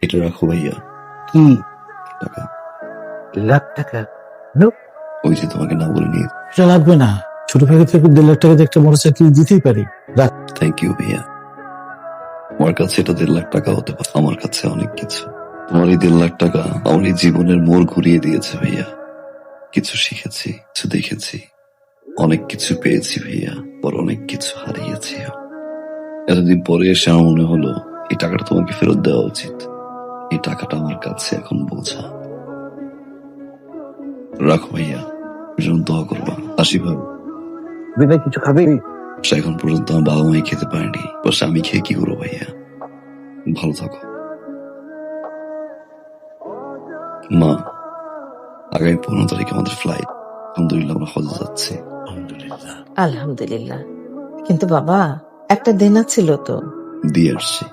এটা রাখো ভাইয়া। কি টাকা। লাখ টাকা? ওই যে তোমাকে না বলে নিয়ে। এটা লাগবে না, ছোট ভাই থেকে 1.5 লাখ টাকা দিয়ে একটা মোটরসাইকেল দিতেই পারি। রাখ। থ্যাংক ইউ ভাইয়া। আমার কাছে এটা 1.5 লাখ টাকা হতে পারে, আমার কাছে অনেক কিছু। তোমার এই 1.5 লাখ টাকা আমার এই জীবনের মোড় ঘুরিয়ে দিয়েছে ভাইয়া। কিছু শিখেছি, কিছু দেখেছি, অনেক কিছু পেয়েছি ভাইয়া, পর অনেক কিছু হারিয়েছি। এতদিন পরে এসে আমার মনে হলো এই টাকাটা তোমাকে ফেরত দেওয়া উচিত। এই টাকাটা আমার কাছে এখন বোঝা। রাখো ভাইয়া, যেমন দোয়া করবা। আসি ভাবি। বিদায় কিছু খাবি? এখন পর্যন্ত আমার বাবা মাই খেতে পারেনি, বস আমি খেয়ে কি করবো ভাইয়া। ভালো থাকো মা। আগামী 15 তারিখে আমাদের ফ্লাইট। আলহামদুলিল্লাহ আমরা হজে যাচ্ছি। আলহামদুলিল্লাহ। আলহামদুলিল্লাহ। কিন্তু বাবা, একটা দেনা ছিল তো। দিয়ে আসছি।